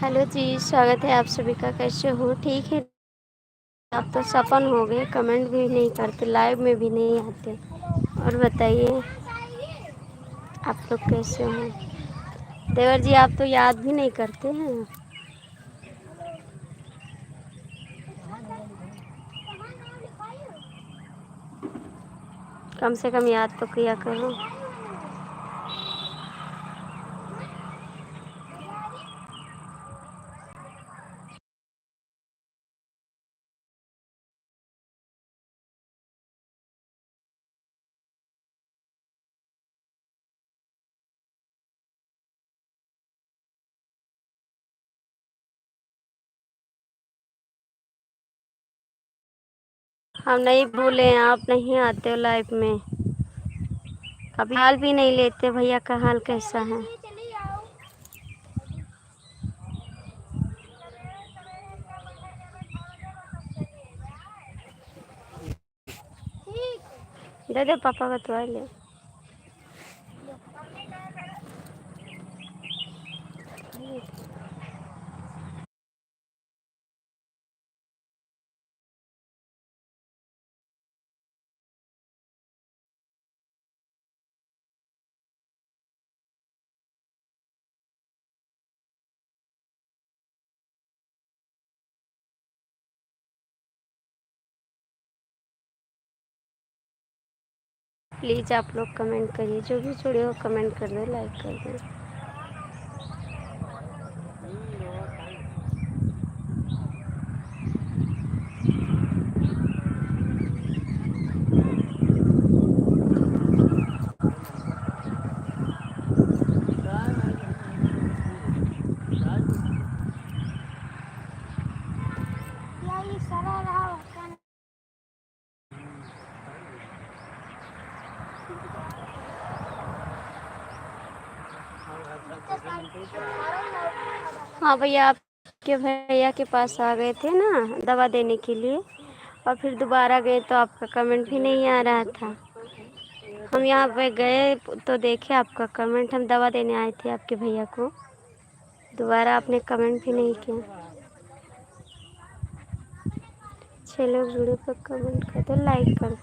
Hello जी, स्वागत है आप सभी का। कैसे हो? ठीक है। आप तो सपन हो गए, कमेंट भी नहीं करते, लाइव में भी नहीं आते। और बताइए आप लोग कैसे हो? देवर जी आप तो याद भी नहीं करते हैं। कम से कम याद तो किया करो। हम नहीं भूले हैं, आप नहीं आते हो लाइव में, कभी हाल भी नहीं लेते। भैया का हाल कैसा है? दे दे पापा का तो ले। प्लीज़ आप लोग कमेंट करिए, जो भी जुड़े हो कमेंट कर दो, लाइक कर दो। हाँ भैया, आपके भैया के पास आ गए थे ना दवा देने के लिए, और फिर दोबारा गए तो आपका कमेंट भी नहीं आ रहा था। हम यहाँ पे गए तो देखे आपका कमेंट, हम दवा देने आए थे आपके भैया को, दोबारा आपने कमेंट भी नहीं किया। 6 लोग जुड़े पर कमेंट कर दो, लाइक कर दो।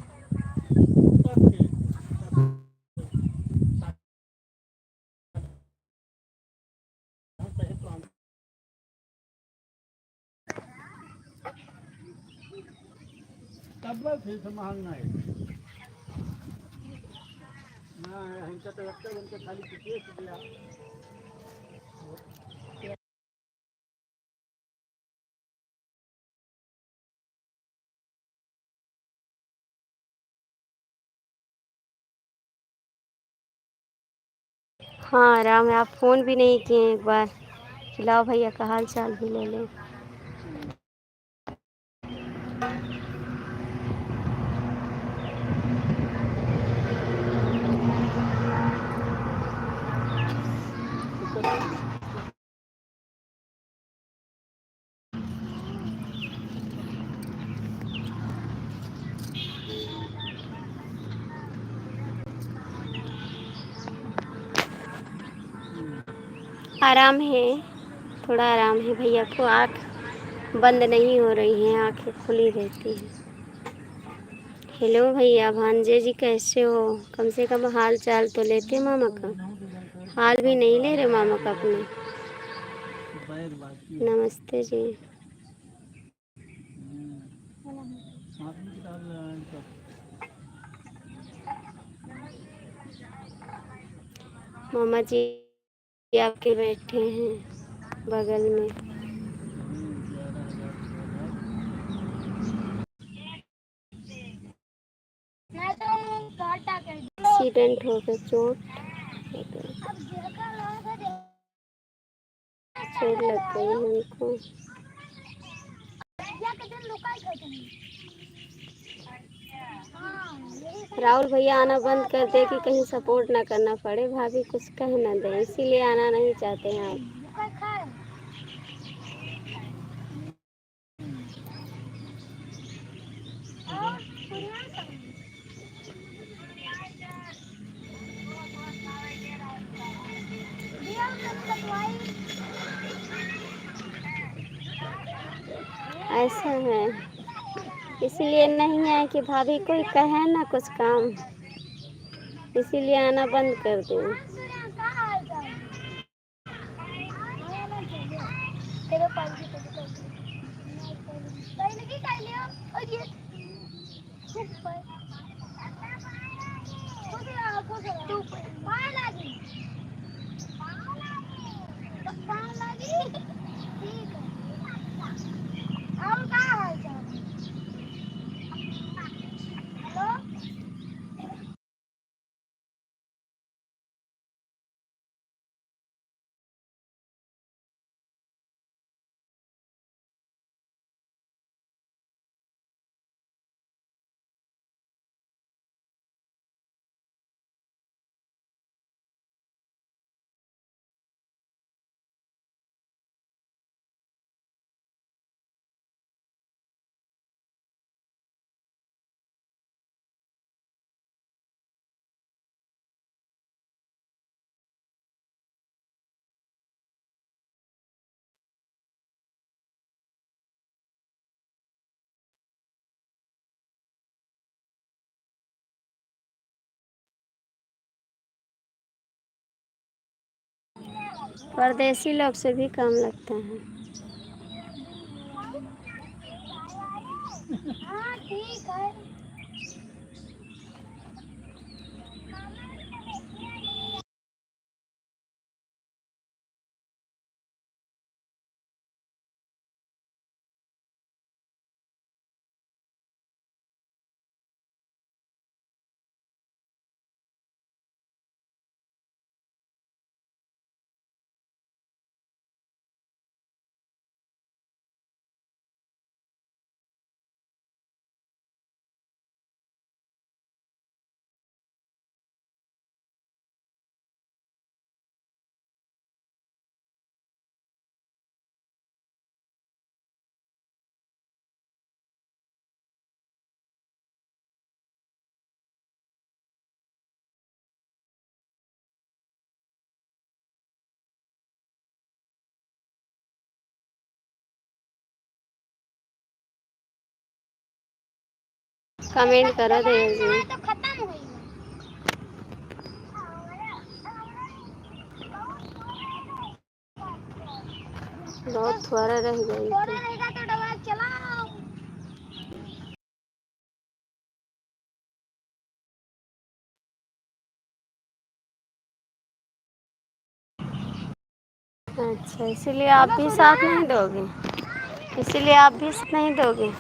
हाँ आराम है, आप फ़ोन भी नहीं किए एक बार। खिलाओ भैया का हाल चाल भी ले लें। आराम है, थोड़ा आराम है भैया को, आँख बंद नहीं हो रही हैं, आँखें खुली रहती हैं। हेलो भैया, भांजे जी कैसे हो? कम से कम हाल चाल तो लेते मामा का। हाल भी नहीं ले रहे मामा का अपने। नमस्ते जी। मामा जी आपके बैठे हैं बगल में। एक्सीडेंट हो गया, चोट लग गई उनको। राहुल भैया आना बंद कर दे कि कहीं सपोर्ट ना करना पड़े, भाभी कुछ कह ना दे, इसीलिए आना नहीं चाहते हैं आप। ऐसा है, इसीलिए नहीं आए कि भाभी कोई कहे ना कुछ काम, इसीलिए आना बंद कर दूँ। परदेसी लोग से भी काम लगता है। हाँ ठीक है। कमेंट करो देव जी। बहुत थोड़ा रह गई थी। अच्छा, इसीलिए आप भी साथ नहीं दोगे, इसीलिए आप भी नहीं दोगे।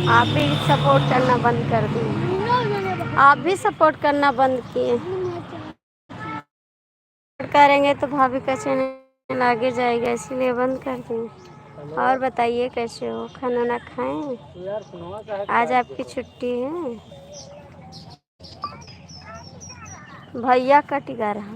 आप भी सपोर्ट करना बंद कर दिए, आप भी सपोर्ट करना बंद किए। करेंगे तो भाभी का चैनल आगे जाएगा, इसीलिए बंद कर दिए। और बताइए कैसे हो, खाना ना खाएं? आज आपकी छुट्टी है। भैया कटिगा रहा।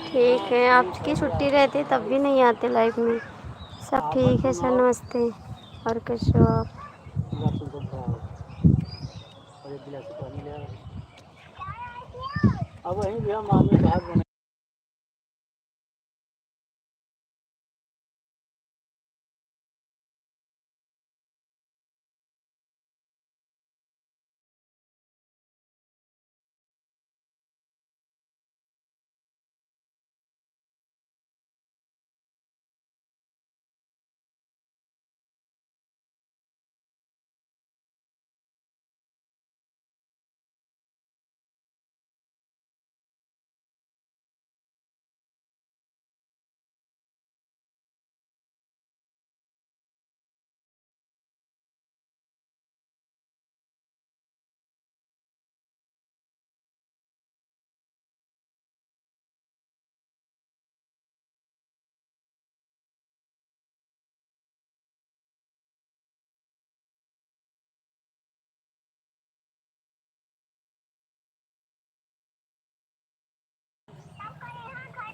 ठीक है, आपकी छुट्टी रहती तब भी नहीं आते लाइफ में। सब ठीक है सर, नमस्ते। और कैसे हो आप? अब वहीं भी हम आलू भात बने।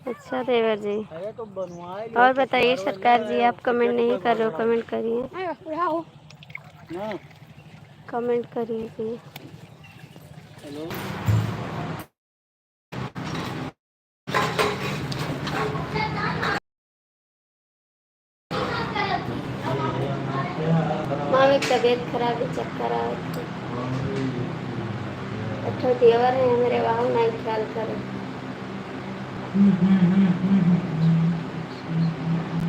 अच्छा देवर जी, अरे तो बनवाए और बताइए सरकार जी, आप कमेंट नहीं कर रहे हो, कमेंट करिए, ना। कमेंट करिए प्लीज। हेलो। मामी की तबीयत खराब है, चक्कर आ रहे थे। अच्छा देवर है मेरे, वहाँ नहीं ख्याल करो।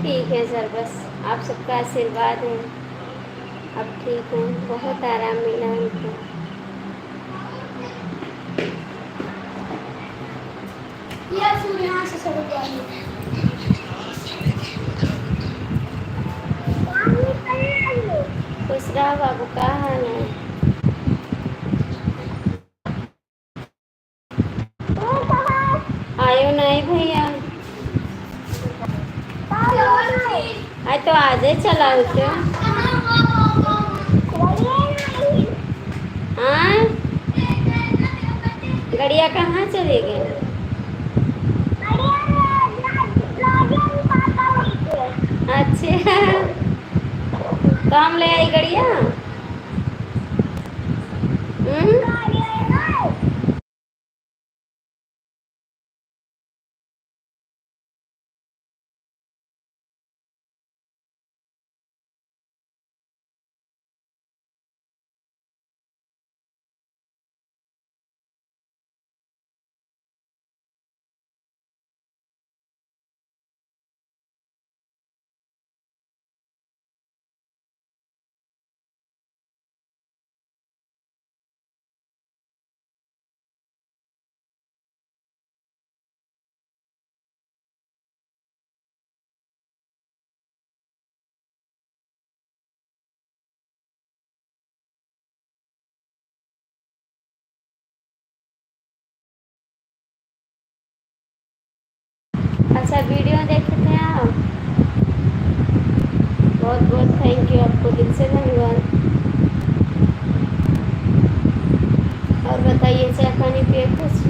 ठीक है सर, बस आप सबका आशीर्वाद है, अब ठीक है, बहुत आराम मिला है उनको। यहाँ से सब खुश रहो बाबू, का हाल है? आयो नहीं भैया, आज तो आज ही चला क्यों? हाँ, गड़िया कहाँ चले गए? अच्छा, तो हम ले आई गड़िया। अच्छा वीडियो देखे थे आप, बहुत बहुत थैंक यू, आपको दिल से धन्यवाद। और बताइए, चाय पानी पिए कुछ?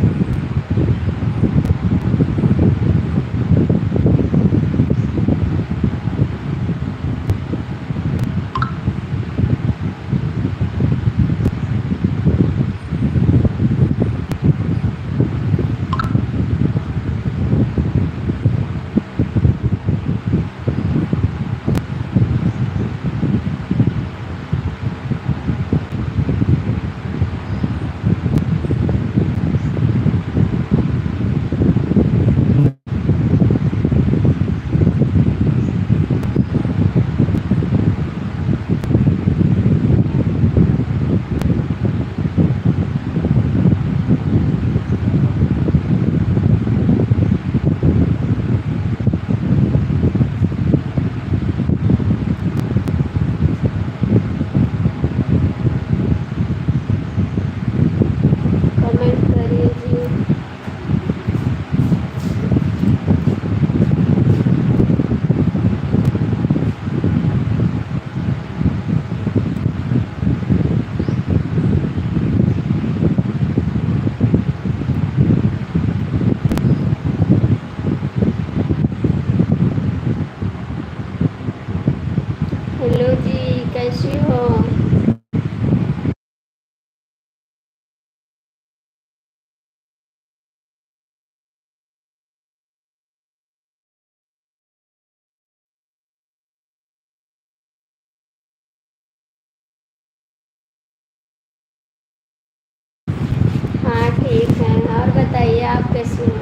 कैसी हो?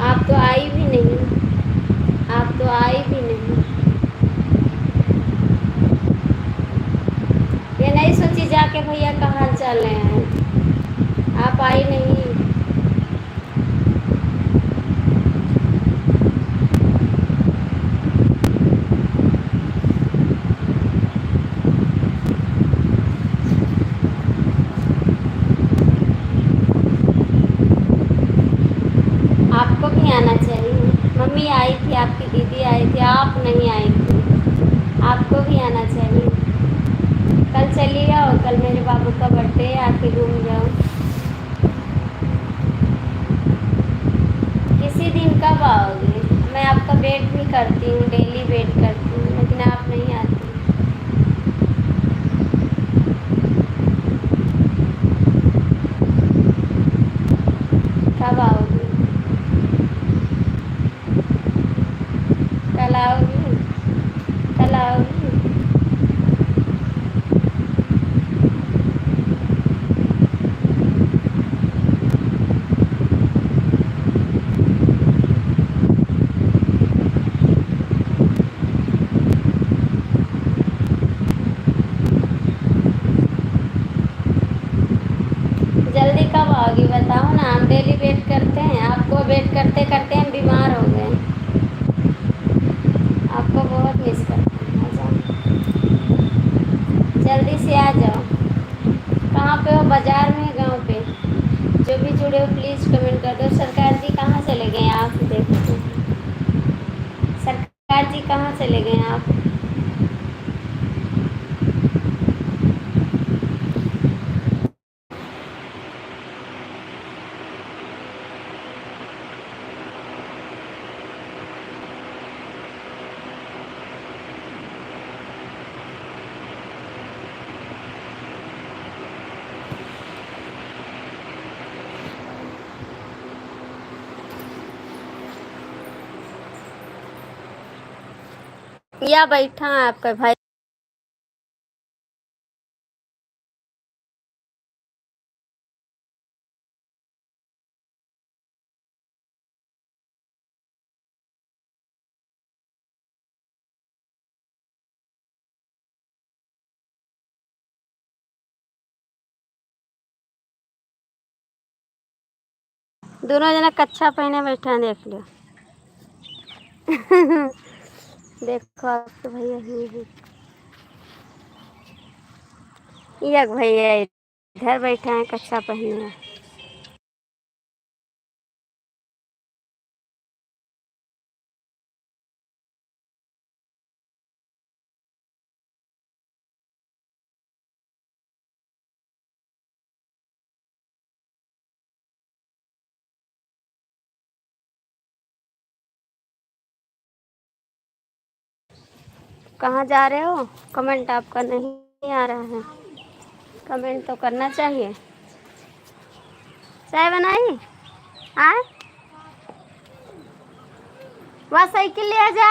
आप तो आई भी नहीं, आप तो आई भी नहीं। ये नहीं सोची जाके भैया का हाल चाल ले आए, आप आई नहीं। आपको भी आना चाहिए। मम्मी आई थी, आपकी दीदी आई थी, आप नहीं आई थी। आपको भी आना चाहिए। कल चली आओ, कल मेरे बाबू का बर्थडे है, आके घूम जाओ। किसी दिन कब आओगे? मैं आपका वेट भी करती हूँ, डेली वेट करती हूँ, लेकिन आप नहीं आती। कब आओगी? कल आओगी? कल आओगी? जल्दी कब आओगी बताओ ना, हम डेली वेट करते हैं, आपको वेट करते करते हम बीमार हो गए। आपको बहुत मिस करते हैं, आ जाओ, जल्दी से आ जाओ। कहाँ पे हो, बाजार में, गांव पे? जो भी जुड़े हो प्लीज़ कमेंट कर दो। सरकार जी कहाँ चले गए आप? देखते हैं सरकार जी कहाँ चले गए आप? या बैठा है आपका भाई? दोनों जना कच्छा पहने बैठे हैं, देख लो। देखो आपके भैया ही हैं। ये भैया इधर बैठे हैं कच्छा पहने। कहाँ जा रहे हो? कमेंट आपका नहीं आ रहा है, कमेंट तो करना चाहिए। चाय बनाई? आए, वहाँ साइकिल ले आ जा।